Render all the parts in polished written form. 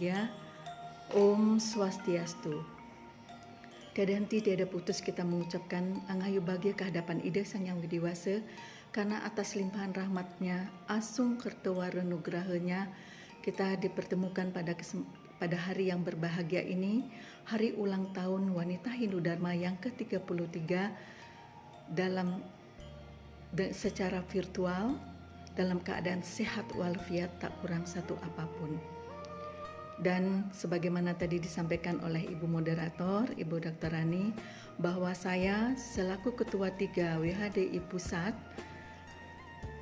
berbahagia. Om Swastiastu. Tiada henti, tiada putus kita mengucapkan Angayu bahagia kehadapan Ida Sang Yang Widiwasa, karena atas limpahan rahmatnya, asung kertawara nugrahanya, kita dipertemukan pada hari yang berbahagia ini, hari ulang tahun Wanita Hindu Dharma yang ke-33 secara virtual, dalam keadaan sehat walafiat, tak kurang satu apapun. Dan sebagaimana tadi disampaikan oleh Ibu Moderator, Ibu Dr. Rani, bahwa saya selaku Ketua 3 WHDI Pusat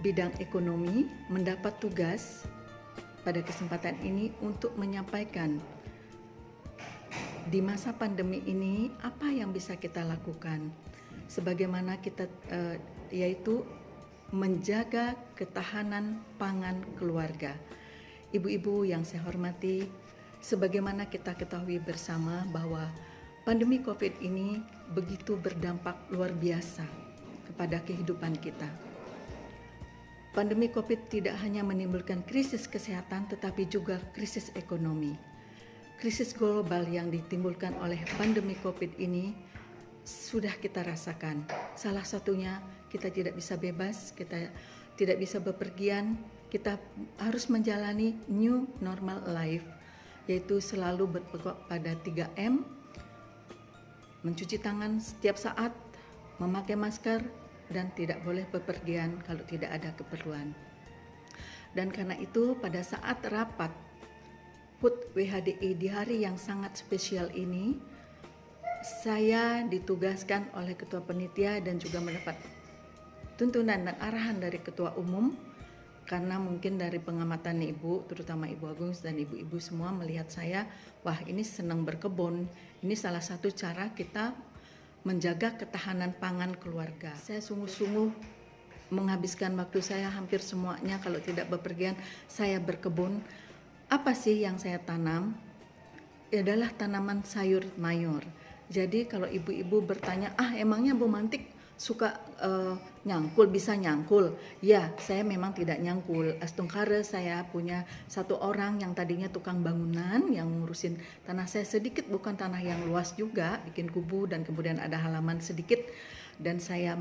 Bidang Ekonomi mendapat tugas pada kesempatan ini untuk menyampaikan di masa pandemi ini apa yang bisa kita lakukan. Sebagaimana kita yaitu menjaga ketahanan pangan keluarga. Ibu-ibu yang saya hormati, sebagaimana kita ketahui bersama bahwa pandemi COVID ini begitu berdampak luar biasa kepada kehidupan kita. Pandemi COVID tidak hanya menimbulkan krisis kesehatan tetapi juga krisis ekonomi. Krisis global yang ditimbulkan oleh pandemi COVID ini sudah kita rasakan. Salah satunya kita tidak bisa bebas, kita tidak bisa bepergian, kita harus menjalani new normal life, yaitu selalu berpegang pada 3M, mencuci tangan setiap saat, memakai masker, dan tidak boleh bepergian kalau tidak ada keperluan. Dan karena itu pada saat rapat HUT WHDI di hari yang sangat spesial ini, saya ditugaskan oleh Ketua Panitia dan juga mendapat tuntunan dan arahan dari Ketua Umum, karena mungkin dari pengamatan Ibu, terutama Ibu Agung dan Ibu-Ibu semua melihat saya, wah ini senang berkebun, ini salah satu cara kita menjaga ketahanan pangan keluarga. Saya sungguh-sungguh menghabiskan waktu saya hampir semuanya, kalau tidak bepergian, saya berkebun. Apa sih yang saya tanam? Adalah tanaman sayur mayur. Jadi kalau ibu-ibu bertanya, emangnya Bu Mantik suka nyangkul, bisa nyangkul? Ya, saya memang tidak nyangkul. Astungkara saya punya satu orang yang tadinya tukang bangunan yang ngurusin tanah saya sedikit, bukan tanah yang luas juga, bikin kubu dan kemudian ada halaman sedikit, dan saya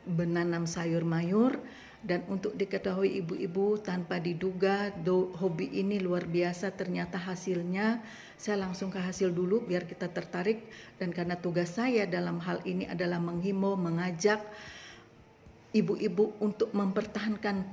menanam sayur mayur. Dan untuk diketahui ibu-ibu, tanpa diduga hobi ini luar biasa, ternyata hasilnya saya langsung ke hasil dulu biar kita tertarik. Dan karena tugas saya dalam hal ini adalah menghimbau, mengajak ibu-ibu untuk mempertahankan,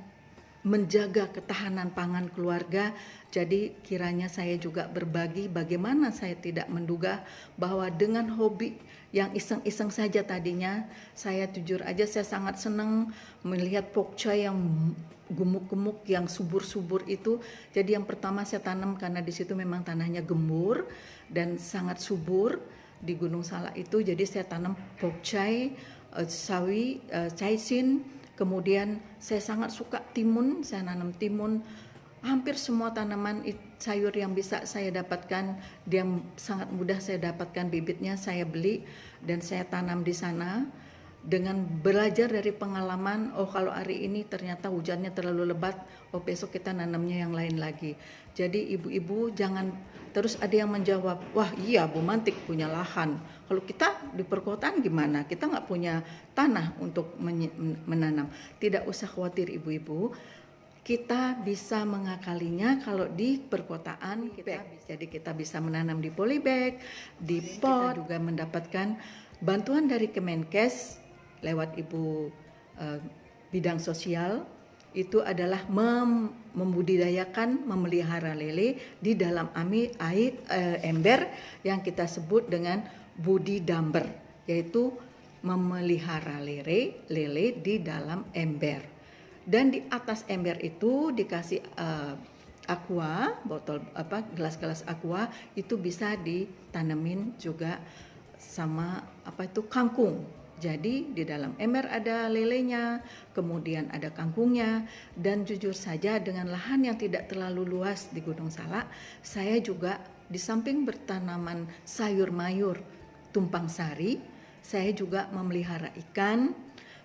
menjaga ketahanan pangan keluarga. Jadi kiranya saya juga berbagi bagaimana saya tidak menduga bahwa dengan hobi yang iseng-iseng saja tadinya, saya jujur aja saya sangat senang melihat pokcai yang gemuk-gemuk, yang subur-subur itu. Jadi yang pertama saya tanam karena di situ memang tanahnya gembur dan sangat subur di Gunung Salak itu. Jadi saya tanam pokcai, sawi, caicin. Kemudian saya sangat suka timun, saya nanam timun. Hampir semua tanaman sayur yang bisa saya dapatkan, dia sangat mudah saya dapatkan bibitnya, saya beli dan saya tanam di sana. Dengan belajar dari pengalaman, kalau hari ini ternyata hujannya terlalu lebat, besok kita nanamnya yang lain lagi. Jadi ibu-ibu jangan terus ada yang menjawab, wah iya Bu Mantik punya lahan, kalau kita di perkotaan gimana, kita nggak punya tanah untuk menanam. Tidak usah khawatir ibu-ibu, kita bisa mengakalinya kalau di perkotaan. Jadi kita bisa menanam di polybag, di pot. Kita juga mendapatkan bantuan dari Kemenkes lewat Ibu Bidang Sosial, itu adalah membudidayakan, memelihara lele di dalam ember yang kita sebut dengan budidamber, yaitu memelihara lele di dalam ember. Dan di atas ember itu dikasih aqua, gelas-gelas aqua, itu bisa ditanemin juga sama kangkung. Jadi di dalam ember ada lelenya, kemudian ada kangkungnya, dan jujur saja dengan lahan yang tidak terlalu luas di Gunung Salak, saya juga di samping bertanaman sayur mayur tumpang sari, saya juga memelihara ikan,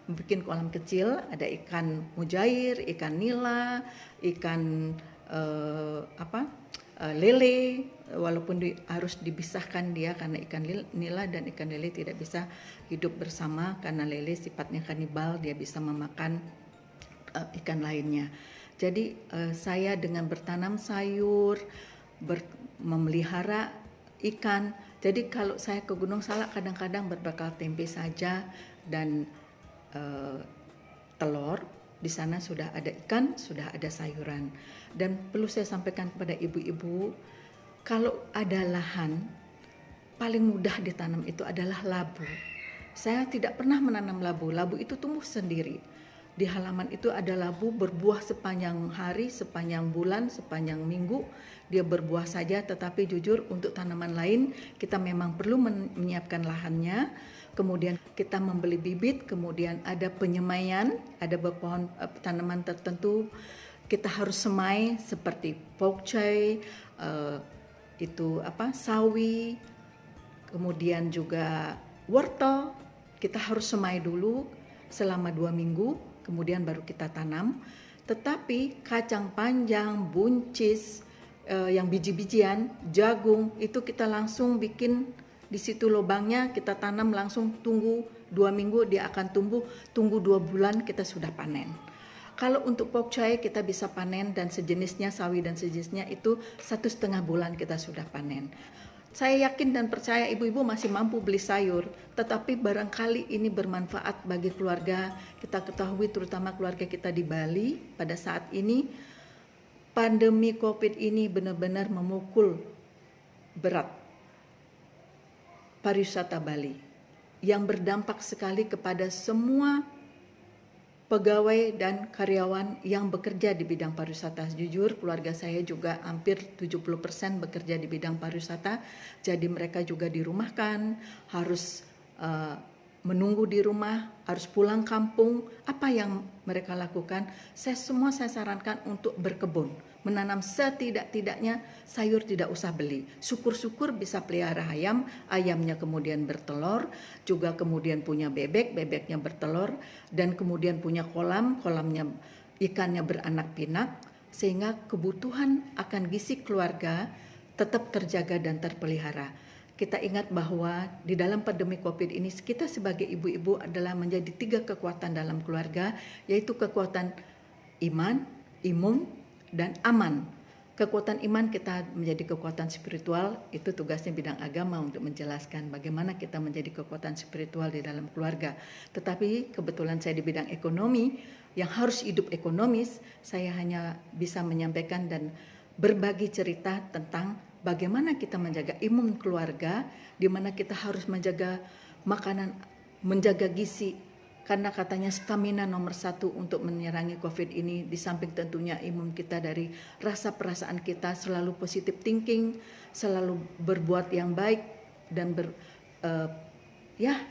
bikin kolam kecil, ada ikan mujair, ikan nila, ikan lele, walaupun harus dipisahkan dia karena ikan nila dan ikan lele tidak bisa hidup bersama karena lele sifatnya kanibal, dia bisa memakan ikan lainnya. Jadi saya dengan bertanam sayur, memelihara ikan. Jadi kalau saya ke Gunung Salak kadang-kadang berbekal tempe saja dan telur. Di sana sudah ada ikan, sudah ada sayuran. Dan perlu saya sampaikan kepada ibu-ibu, kalau ada lahan, paling mudah ditanam itu adalah labu. Saya tidak pernah menanam labu. Labu itu tumbuh sendiri. Di halaman itu ada labu berbuah sepanjang hari, sepanjang bulan, sepanjang minggu. Dia berbuah saja, tetapi jujur untuk tanaman lain kita memang perlu menyiapkan lahannya. Kemudian kita membeli bibit, kemudian ada penyemaian, ada pohon tanaman tertentu kita harus semai seperti pokcai, sawi, kemudian juga wortel. Kita harus semai dulu selama 2 minggu, kemudian baru kita tanam. Tetapi kacang panjang, buncis, yang biji-bijian, jagung itu kita langsung bikin di situ lubangnya, kita tanam langsung, tunggu 2 minggu dia akan tumbuh, tunggu 2 bulan kita sudah panen. Kalau untuk pokcai kita bisa panen dan sejenisnya, sawi dan sejenisnya itu 1,5 bulan kita sudah panen. Saya yakin dan percaya ibu-ibu masih mampu beli sayur, tetapi barangkali ini bermanfaat bagi keluarga. Kita ketahui terutama keluarga kita di Bali pada saat ini, pandemi COVID ini benar-benar memukul berat pariwisata Bali yang berdampak sekali kepada semua pegawai dan karyawan yang bekerja di bidang pariwisata. Jujur, keluarga saya juga hampir 70% bekerja di bidang pariwisata, jadi mereka juga dirumahkan, harus menunggu di rumah, harus pulang kampung. Apa yang mereka lakukan? Saya sarankan untuk berkebun, menanam setidak-tidaknya sayur tidak usah beli. Syukur-syukur bisa pelihara ayam, ayamnya kemudian bertelur, juga kemudian punya bebek, bebeknya bertelur, dan kemudian punya kolam, kolamnya ikannya beranak pinak, sehingga kebutuhan akan gizi keluarga tetap terjaga dan terpelihara. Kita ingat bahwa di dalam pandemi COVID ini kita sebagai ibu-ibu adalah menjadi 3 kekuatan dalam keluarga, yaitu kekuatan iman, imun, dan aman. Kekuatan iman kita menjadi kekuatan spiritual, itu tugasnya bidang agama untuk menjelaskan bagaimana kita menjadi kekuatan spiritual di dalam keluarga. Tetapi kebetulan saya di bidang ekonomi, yang harus hidup ekonomis, saya hanya bisa menyampaikan dan berbagi cerita tentang bagaimana kita menjaga imun keluarga, di mana kita harus menjaga makanan, menjaga gizi. Karena katanya stamina nomor 1 untuk menyerangi COVID ini, di samping tentunya imun kita dari rasa perasaan kita selalu positive thinking, selalu berbuat yang baik dan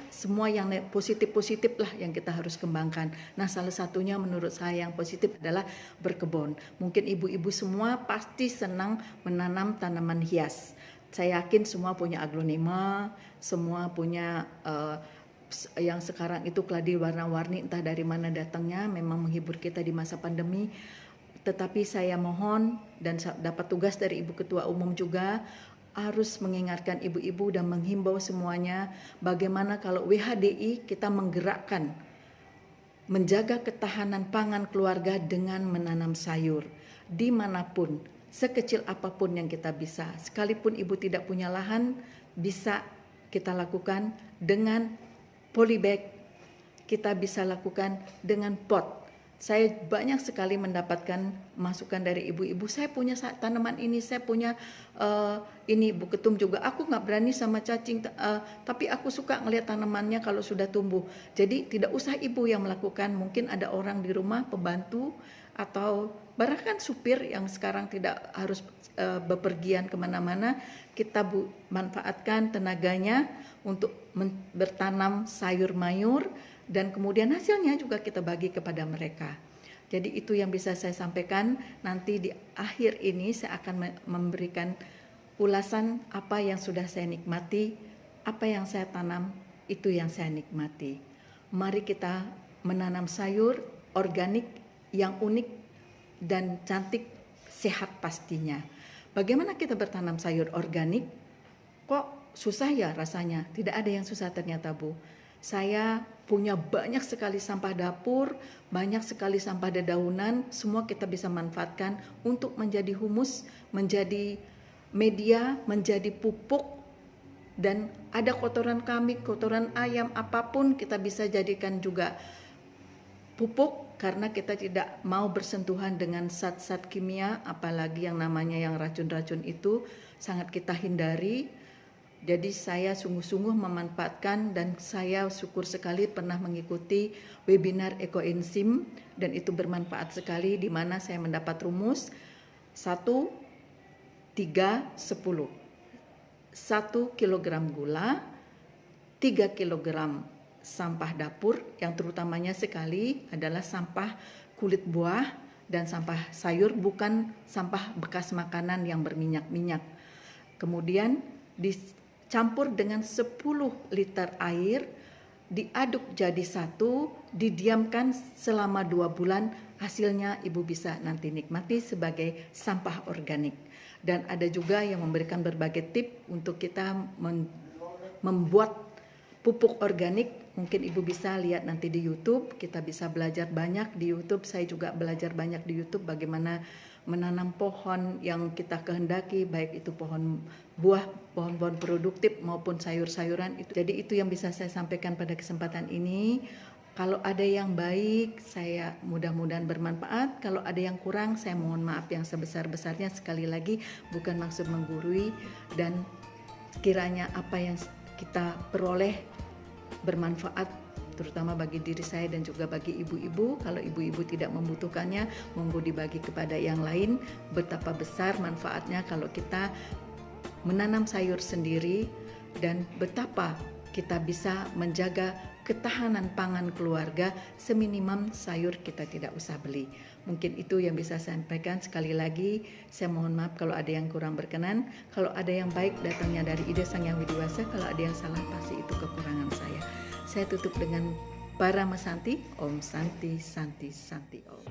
semua yang positif lah yang kita harus kembangkan. Nah, salah satunya menurut saya yang positif adalah berkebun. Mungkin ibu-ibu semua pasti senang menanam tanaman hias. Saya yakin semua punya aglonema, semua punya yang sekarang itu keladi warna-warni, entah dari mana datangnya, memang menghibur kita di masa pandemi. Tetapi saya mohon dan dapat tugas dari Ibu Ketua Umum juga, harus mengingatkan ibu-ibu dan menghimbau semuanya bagaimana kalau WHDI kita menggerakkan menjaga ketahanan pangan keluarga dengan menanam sayur dimanapun, sekecil apapun yang kita bisa. Sekalipun ibu tidak punya lahan, bisa kita lakukan dengan polybag, kita bisa lakukan dengan pot. Saya banyak sekali mendapatkan masukan dari ibu-ibu, saya punya tanaman ini, saya punya ini Bu Ketum juga, aku nggak berani sama cacing, tapi aku suka ngelihat tanamannya kalau sudah tumbuh. Jadi tidak usah ibu yang melakukan, mungkin ada orang di rumah, pembantu, atau bahkan supir yang sekarang tidak harus bepergian kemana-mana, kita manfaatkan tenaganya untuk bertanam sayur mayur, dan kemudian hasilnya juga kita bagi kepada mereka. Jadi itu yang bisa saya sampaikan. Nanti di akhir ini saya akan memberikan ulasan apa yang sudah saya nikmati, apa yang saya tanam, itu yang saya nikmati. Mari kita menanam sayur organik yang unik dan cantik, sehat pastinya. Bagaimana kita bertanam sayur organik? Kok susah ya rasanya? Tidak ada yang susah ternyata, Bu. Saya punya banyak sekali sampah dapur, banyak sekali sampah dedaunan, semua kita bisa manfaatkan untuk menjadi humus, menjadi media, menjadi pupuk, dan ada kotoran kambing, kotoran ayam, apapun kita bisa jadikan juga pupuk, karena kita tidak mau bersentuhan dengan zat-zat kimia, apalagi yang namanya yang racun-racun itu sangat kita hindari. Jadi saya sungguh-sungguh memanfaatkan, dan saya syukur sekali pernah mengikuti webinar ekoenzim, dan itu bermanfaat sekali, di mana saya mendapat rumus 1, 3, 10. 1 kilogram gula, 3 kilogram sampah dapur, yang terutamanya sekali adalah sampah kulit buah dan sampah sayur, bukan sampah bekas makanan yang berminyak-minyak. Kemudian dicampur dengan 10 liter air, diaduk jadi satu, didiamkan selama 2 bulan, hasilnya Ibu bisa nanti nikmati sebagai sampah organik. Dan ada juga yang memberikan berbagai tip untuk kita membuat pupuk organik. Mungkin Ibu bisa lihat nanti di YouTube, kita bisa belajar banyak di YouTube. Saya juga belajar banyak di YouTube bagaimana menanam pohon yang kita kehendaki, baik itu pohon buah, pohon-pohon produktif maupun sayur-sayuran. Jadi itu yang bisa saya sampaikan pada kesempatan ini. Kalau ada yang baik, saya mudah-mudahan bermanfaat. Kalau ada yang kurang, saya mohon maaf yang sebesar-besarnya. Sekali lagi, bukan maksud menggurui, dan kiranya apa yang kita peroleh bermanfaat, terutama bagi diri saya dan juga bagi ibu-ibu. Kalau ibu-ibu tidak membutuhkannya, monggo dibagi kepada yang lain. Betapa besar manfaatnya kalau kita menanam sayur sendiri, dan betapa kita bisa menjaga ketahanan pangan keluarga, seminimum sayur kita tidak usah beli. Mungkin itu yang bisa saya sampaikan. Sekali lagi, saya mohon maaf kalau ada yang kurang berkenan. Kalau ada yang baik, datangnya dari ide Sang Yang Widiwasa. Kalau ada yang salah, pasti itu kekurangan saya. Saya tutup dengan Parama Santi, Om Santi, Santi, Santi Om.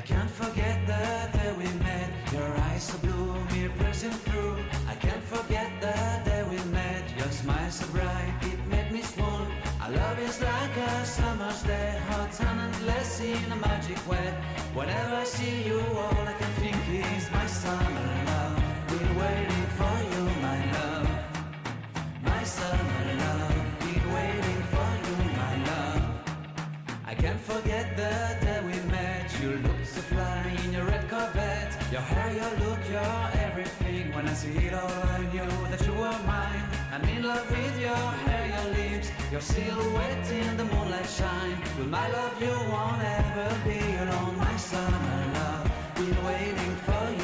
Can't forget the day we met. Your eyes so blue, me pressing through. I can't forget the day we met. Your smile so bright, it made me swoon. Our love is like a summer's day, hot and endless in a magic way. Whenever I see you, all I can think is my summer love. Been waiting for you, my love. My summer love. Been waiting for you, my love. I can't forget the day we met. You look so fly in your red Corvette. Your hair, your look, your everything. When I see it all, I knew that you were mine. I'm in love with your hair, your lips, your silhouette in the moonlight shine. With my love, you won't ever be alone. My summer love, been waiting for you.